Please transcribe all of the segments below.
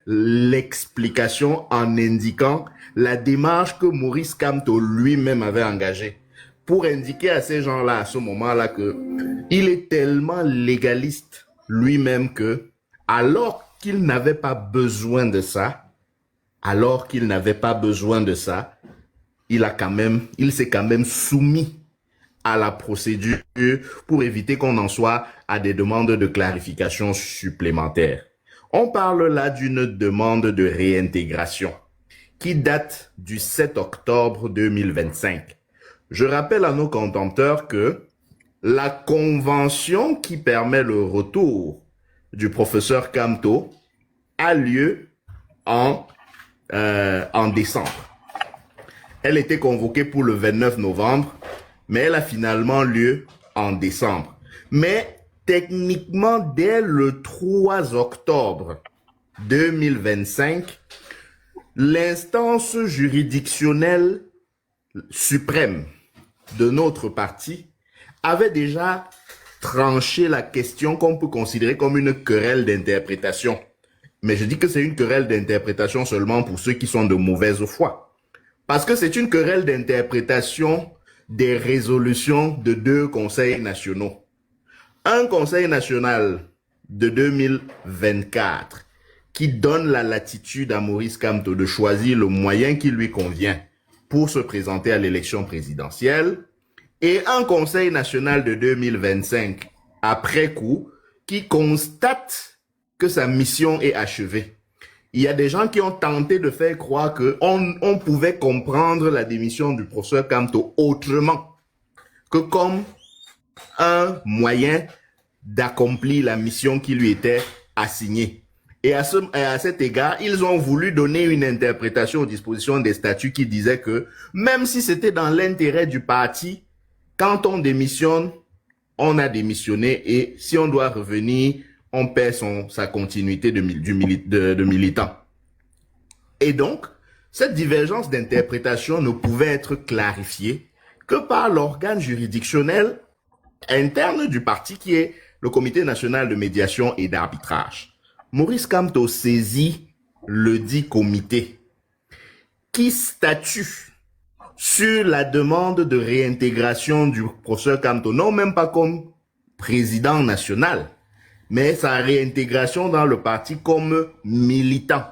l'explication en indiquant la démarche que Maurice Kamto lui-même avait engagée pour indiquer à ces gens-là, à ce moment-là, que il est tellement légaliste lui-même que, alors qu'il n'avait pas besoin de ça, alors qu'il n'avait pas besoin de ça, il s'est quand même soumis à la procédure pour éviter qu'on en soit à des demandes de clarification supplémentaires. On parle là d'une demande de réintégration qui date du 7 octobre 2025. Je rappelle à nos contempteurs que la convention qui permet le retour du professeur Kamto a lieu en décembre. Elle était convoquée pour le 29 novembre, mais elle a finalement lieu en décembre. Mais techniquement, dès le 3 octobre 2025, l'instance juridictionnelle suprême de notre parti avait déjà tranché la question qu'on peut considérer comme une querelle d'interprétation. Mais je dis que c'est une querelle d'interprétation seulement pour ceux qui sont de mauvaise foi. Parce que c'est une querelle d'interprétation des résolutions de 2 conseils nationaux. Un conseil national de 2024 qui donne la latitude à Maurice Kamto de choisir le moyen qui lui convient pour se présenter à l'élection présidentielle, et un conseil national de 2025 après coup qui constate que sa mission est achevée. Il y a des gens qui ont tenté de faire croire qu'on pouvait comprendre la démission du professeur Kamto autrement que comme un moyen d'accomplir la mission qui lui était assignée. Et à cet égard, ils ont voulu donner une interprétation aux dispositions des statuts qui disait que même si c'était dans l'intérêt du parti, quand on démissionne, on a démissionné, et si on doit revenir, on perd sa continuité de militant. Et donc, cette divergence d'interprétation ne pouvait être clarifiée que par l'organe juridictionnel interne du parti qui est le Comité national de médiation et d'arbitrage. Maurice Kamto saisit le dit comité qui statue sur la demande de réintégration du professeur Kamto, non même pas comme président national, mais sa réintégration dans le parti comme militant.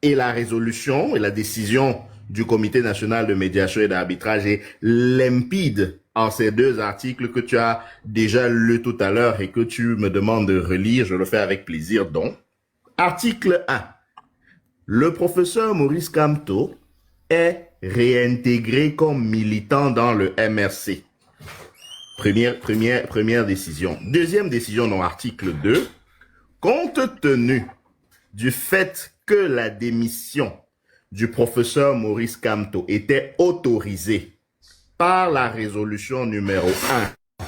Et la résolution et la décision du Comité national de médiation et d'arbitrage est limpide en ces 2 articles que tu as déjà lu tout à l'heure et que tu me demandes de relire. Je le fais avec plaisir. Donc, article 1. Le professeur Maurice Kamto est réintégré comme militant dans le MRC. Première décision. Deuxième décision dans l'article 2. Compte tenu du fait que la démission du professeur Maurice Kamto était autorisée par la résolution numéro 1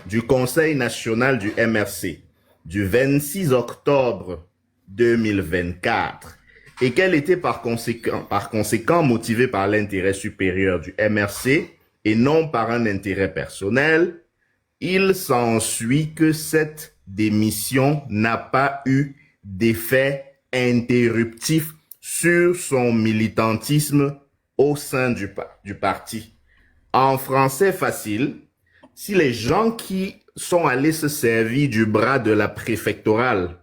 du Conseil national du MRC du 26 octobre 2024 et qu'elle était par conséquent motivée par l'intérêt supérieur du MRC et non par un intérêt personnel, il s'ensuit que cette démission n'a pas eu d'effet interruptif sur son militantisme au sein du parti. En français facile, si les gens qui sont allés se servir du bras de la préfectorale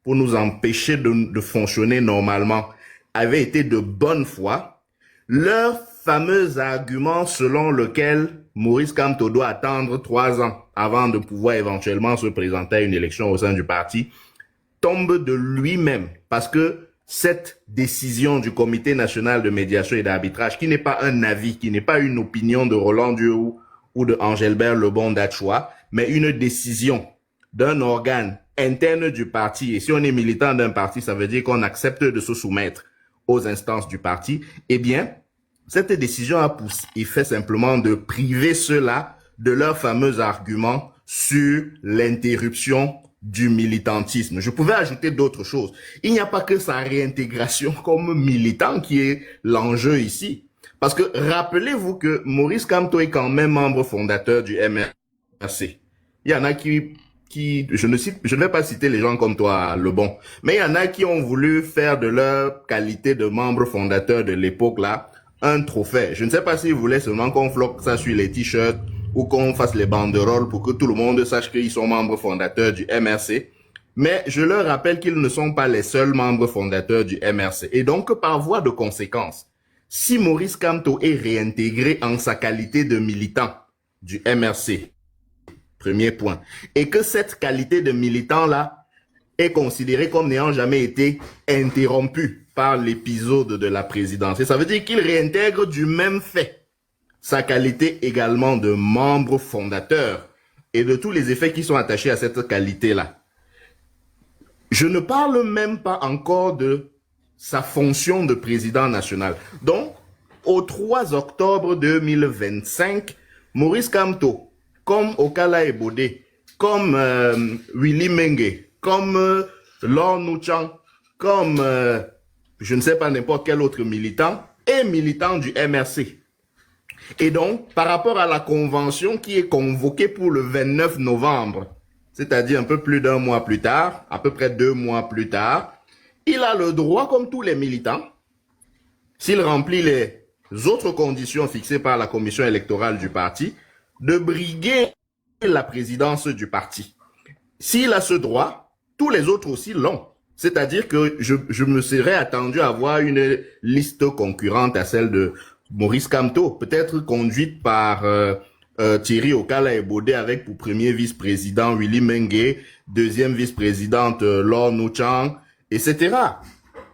pour nous empêcher de fonctionner normalement avaient été de bonne foi, leur fameux argument selon lequel Maurice Kamto doit attendre 3 ans avant de pouvoir éventuellement se présenter à une élection au sein du parti tombe de lui-même, parce que cette décision du Comité national de médiation et d'arbitrage, qui n'est pas un avis, qui n'est pas une opinion de Roland Dieu ou de Angelbert Lebon d'Achoua, mais une décision d'un organe interne du parti. Et si on est militant d'un parti, ça veut dire qu'on accepte de se soumettre aux instances du parti. Eh bien, cette décision a pour effet simplement de priver ceux-là de leur fameux argument sur l'interruption du militantisme. Je pouvais ajouter d'autres choses. Il n'y a pas que sa réintégration comme militant qui est l'enjeu ici. Parce que rappelez-vous que Maurice Kamto est quand même membre fondateur du MRC. Il y en a qui je ne vais pas citer les gens comme toi, Lebon, mais il y en a qui ont voulu faire de leur qualité de membre fondateur de l'époque là un trophée. Je ne sais pas s'ils voulaient seulement qu'on floque ça sur les t-shirts ou qu'on fasse les banderoles pour que tout le monde sache qu'ils sont membres fondateurs du MRC. Mais je leur rappelle qu'ils ne sont pas les seuls membres fondateurs du MRC. Et donc, par voie de conséquence, si Maurice Kamto est réintégré en sa qualité de militant du MRC, premier point, et que cette qualité de militant-là est considérée comme n'ayant jamais été interrompue par l'épisode de la présidence. Et ça veut dire qu'il réintègre du même fait sa qualité également de membre fondateur et de tous les effets qui sont attachés à cette qualité-là. Je ne parle même pas encore de sa fonction de président national. Donc, au 3 octobre 2025, Maurice Kamto, comme Okala Ebode, comme Willy Mengue, comme Lord Nuchang, comme je ne sais pas n'importe quel autre militant, est militant du MRC. Et donc, par rapport à la convention qui est convoquée pour le 29 novembre, c'est-à-dire un peu plus d'un mois plus tard, à peu près 2 mois plus tard, il a le droit, comme tous les militants, s'il remplit les autres conditions fixées par la commission électorale du parti, de briguer la présidence du parti. S'il a ce droit, tous les autres aussi l'ont. C'est-à-dire que je me serais attendu à voir une liste concurrente à celle de Maurice Kamto, peut-être conduite par Thierry Okala Ebode avec pour premier vice-président Willy Mengue, deuxième vice-présidente Lord Nuchang, etc.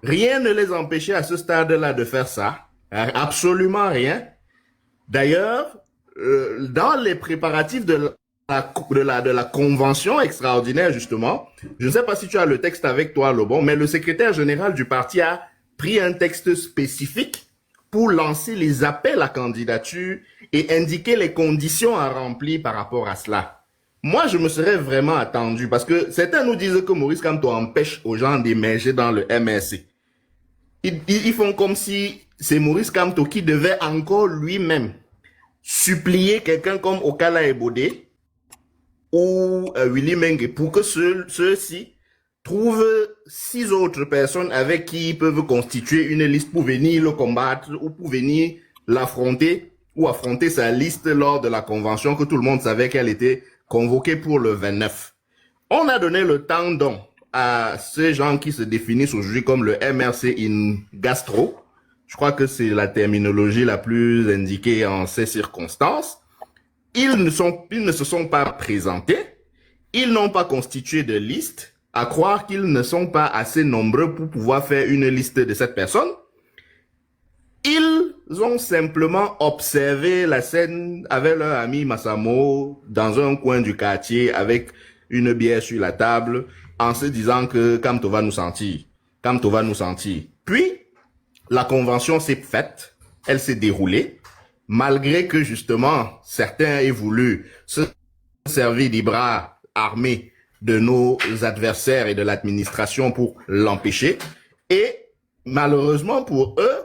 Rien ne les empêchait à ce stade-là de faire ça. Absolument rien. D'ailleurs, dans les préparatifs de la convention extraordinaire, justement, je ne sais pas si tu as le texte avec toi, Lebon, mais le secrétaire général du parti a pris un texte spécifique pour lancer les appels à candidature et indiquer les conditions à remplir par rapport à cela. Moi, je me serais vraiment attendu parce que certains nous disent que Maurice Kamto empêche aux gens d'émerger dans le MRC. Ils font comme si c'est Maurice Kamto qui devait encore lui-même supplier quelqu'un comme Okala Ebode ou Willy Mengue pour que ceux-ci trouvent 6 autres personnes avec qui ils peuvent constituer une liste pour venir le combattre ou pour venir l'affronter ou affronter sa liste lors de la convention que tout le monde savait qu'elle était convoquée pour le 29. On a donné le temps donc à ces gens qui se définissent aujourd'hui comme le MRC in gastro. Je crois que c'est la terminologie la plus indiquée en ces circonstances. Ils ne se sont pas présentés. Ils n'ont pas constitué de liste. À croire qu'ils ne sont pas assez nombreux pour pouvoir faire une liste de cette personne. Ils ont simplement observé la scène avec leur ami Massamo dans un coin du quartier avec une bière sur la table en se disant que Kamto va nous sentir. Kamto va nous sentir. Puis, la convention s'est faite. Elle s'est déroulée. Malgré que justement, certains aient voulu se servir des bras armés de nos adversaires et de l'administration pour l'empêcher. Et malheureusement pour eux,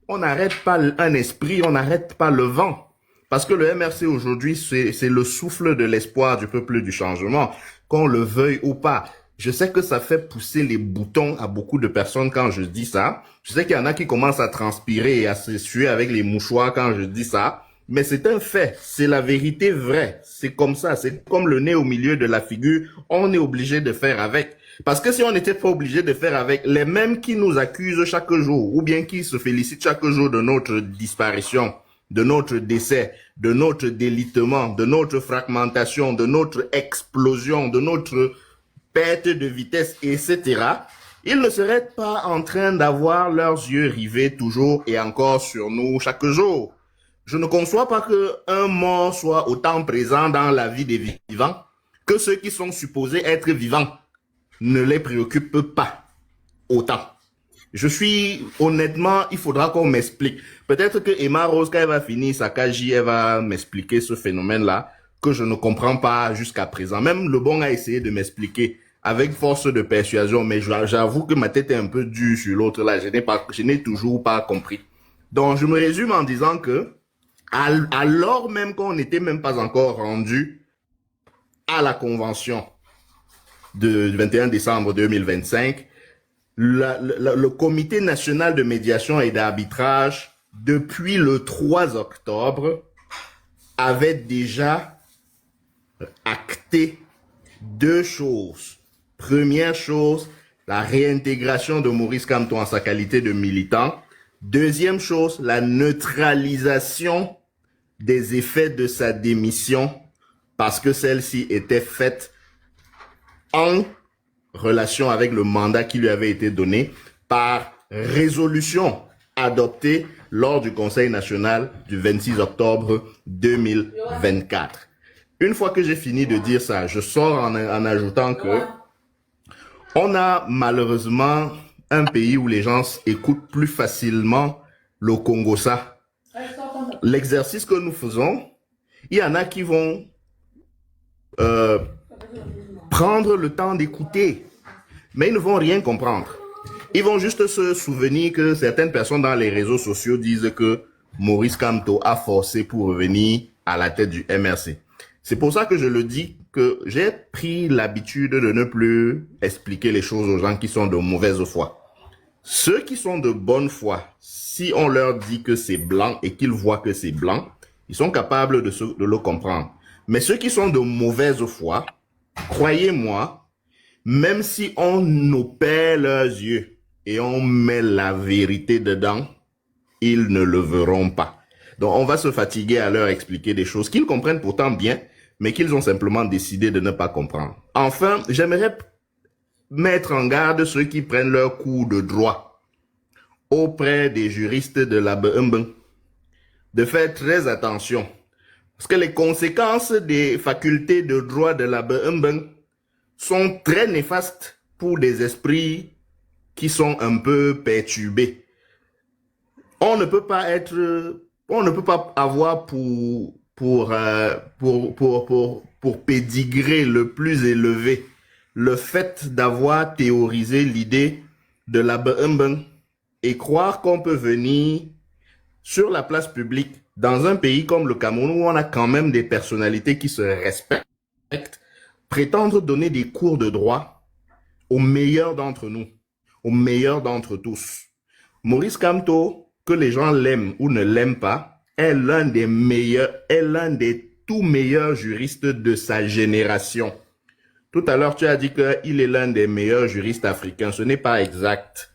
on n'arrête pas un esprit, on n'arrête pas le vent. Parce que le MRC aujourd'hui, c'est le souffle de l'espoir du peuple du changement, qu'on le veuille ou pas. Je sais que ça fait pousser les boutons à beaucoup de personnes quand je dis ça. Je sais qu'il y en a qui commencent à transpirer et à se suer avec les mouchoirs quand je dis ça. Mais c'est un fait, c'est la vérité vraie. C'est comme ça, c'est comme le nez au milieu de la figure, on est obligé de faire avec. Parce que si on n'était pas obligé de faire avec, les mêmes qui nous accusent chaque jour, ou bien qui se félicitent chaque jour de notre disparition, de notre décès, de notre délitement, de notre fragmentation, de notre explosion, de notre perte de vitesse, etc., ils ne seraient pas en train d'avoir leurs yeux rivés toujours et encore sur nous chaque jour. Je ne conçois pas qu'un mort soit autant présent dans la vie des vivants que ceux qui sont supposés être vivants ne les préoccupent pas autant. Je suis, honnêtement, il faudra qu'on m'explique. Peut-être que Emma Rose, quand elle va finir sa KJ, elle va m'expliquer ce phénomène-là que je ne comprends pas jusqu'à présent. Même Lebon a essayé de m'expliquer avec force de persuasion, mais j'avoue que ma tête est un peu dure sur l'autre là. Je n'ai toujours pas compris. Donc, je me résume en disant que alors même qu'on n'était même pas encore rendu à la convention du 21 décembre 2025, le Comité national de médiation et d'arbitrage, depuis le 3 octobre, avait déjà acté deux choses. Première chose, la réintégration de Maurice Kamto en sa qualité de militant. Deuxième chose, la neutralisation des effets de sa démission parce que celle-ci était faite en relation avec le mandat qui lui avait été donné par résolution adoptée lors du Conseil national du 26 octobre 2024. Une fois que j'ai fini de dire ça, je sors en ajoutant que on a malheureusement un pays où les gens écoutent plus facilement le Congo-ça. L'exercice que nous faisons, il y en a qui vont prendre le temps d'écouter, mais ils ne vont rien comprendre. Ils vont juste se souvenir que certaines personnes dans les réseaux sociaux disent que Maurice Kamto a forcé pour revenir à la tête du MRC. C'est pour ça que je le dis que j'ai pris l'habitude de ne plus expliquer les choses aux gens qui sont de mauvaise foi. Ceux qui sont de bonne foi, si on leur dit que c'est blanc et qu'ils voient que c'est blanc, ils sont capables de le comprendre. Mais ceux qui sont de mauvaise foi, croyez-moi, même si on opère leurs yeux et on met la vérité dedans, ils ne le verront pas. Donc on va se fatiguer à leur expliquer des choses qu'ils comprennent pourtant bien, mais qu'ils ont simplement décidé de ne pas comprendre. Enfin, j'aimerais mettre en garde ceux qui prennent leur cours de droit auprès des juristes de la BEMB de faire très attention. Parce que les conséquences des facultés de droit de la BEMB sont très néfastes pour des esprits qui sont un peu perturbés. On ne peut pas avoir pour pédigré le plus élevé le fait d'avoir théorisé l'idée de la BEMB et croire qu'on peut venir sur la place publique dans un pays comme le Cameroun où on a quand même des personnalités qui se respectent, prétendre donner des cours de droit aux meilleurs d'entre nous, aux meilleurs d'entre tous. Maurice Kamto, que les gens l'aiment ou ne l'aiment pas, est l'un des meilleurs, est l'un des tout meilleurs juristes de sa génération. Tout à l'heure, tu as dit qu'il est l'un des meilleurs juristes africains. Ce n'est pas exact.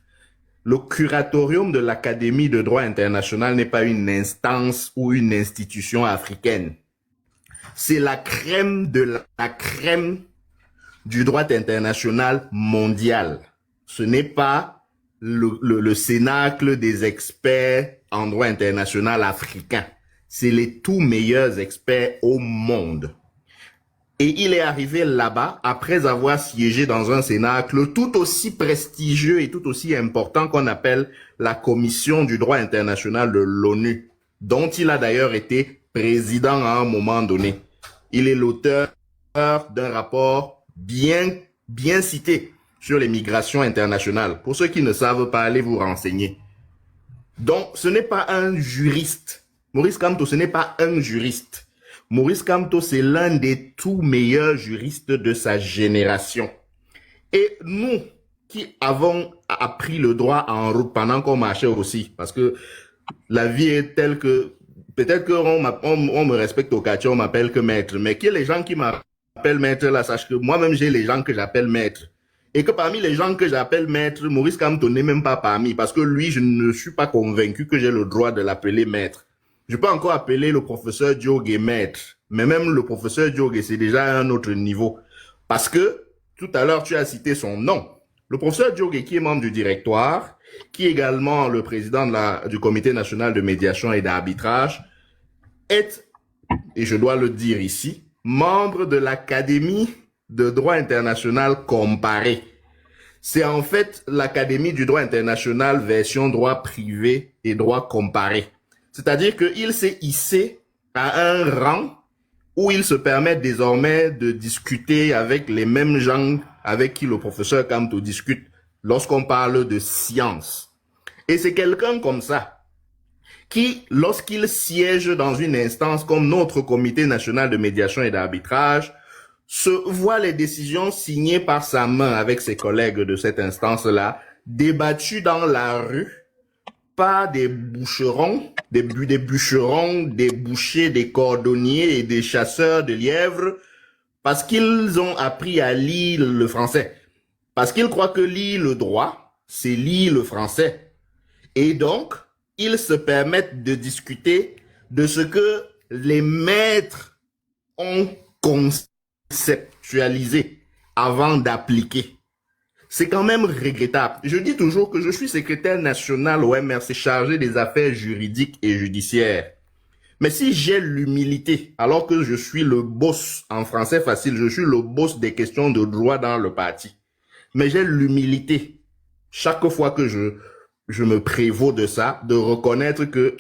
Le curatorium de l'Académie de droit international n'est pas une instance ou une institution africaine. C'est la crème de la crème du droit international mondial. Ce n'est pas le cénacle des experts en droit international africain. C'est les tout meilleurs experts au monde. Et il est arrivé là-bas après avoir siégé dans un cénacle tout aussi prestigieux et tout aussi important qu'on appelle la Commission du droit international de l'ONU, dont il a d'ailleurs été président à un moment donné. Il est l'auteur d'un rapport bien cité sur les migrations internationales. Pour ceux qui ne savent pas, allez vous renseigner. Donc, ce n'est pas un juriste. Maurice Kamto, ce n'est pas un juriste. Maurice Kamto, c'est l'un des tout meilleurs juristes de sa génération. Et nous, qui avons appris le droit en route pendant qu'on marchait aussi, parce que la vie est telle que, peut-être qu'on me respecte au quartier, on m'appelle que maître, mais que les gens qui m'appellent maître, là, sachent que moi-même, j'ai les gens que j'appelle maître. Et que parmi les gens que j'appelle maître, Maurice Kamto n'est même pas parmi, parce que lui, je ne suis pas convaincu que j'ai le droit de l'appeler maître. Je peux encore appeler le professeur Diogué maître, mais même le professeur Diogué, c'est déjà un autre niveau. Parce que, tout à l'heure, tu as cité son nom. Le professeur Diogué, qui est membre du directoire, qui est également le président du Comité national de médiation et d'arbitrage, est, et je dois le dire ici, membre de l'Académie de droit international comparé. C'est en fait l'Académie du droit international version droit privé et droit comparé. C'est-à-dire qu'il s'est hissé à un rang où il se permet désormais de discuter avec les mêmes gens avec qui le professeur Kamto discute lorsqu'on parle de science. Et c'est quelqu'un comme ça qui, lorsqu'il siège dans une instance comme notre Comité national de médiation et d'arbitrage, se voit les décisions signées par sa main avec ses collègues de cette instance-là, débattues dans la rue par des bûcherons, des bouchers, des cordonniers et des chasseurs de lièvres, parce qu'ils ont appris à lire le français. Parce qu'ils croient que lire le droit, c'est lire le français. Et donc, ils se permettent de discuter de ce que les maîtres ont conceptualisé avant d'appliquer. C'est quand même regrettable. Je dis toujours que je suis secrétaire national au MRC chargé des affaires juridiques et judiciaires. Mais si j'ai l'humilité, alors que je suis le boss, en français facile, je suis le boss des questions de droit dans le parti. Mais j'ai l'humilité, chaque fois que je me prévaux de ça, de reconnaître que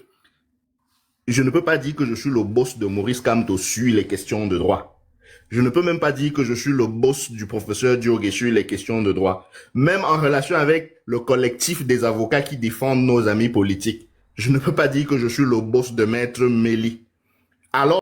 je ne peux pas dire que je suis le boss de Maurice Kamto sur les questions de droit. Je ne peux même pas dire que je suis le boss du professeur Diogué sur les questions de droit. Même en relation avec le collectif des avocats qui défendent nos amis politiques, je ne peux pas dire que je suis le boss de Maître Méli. Alors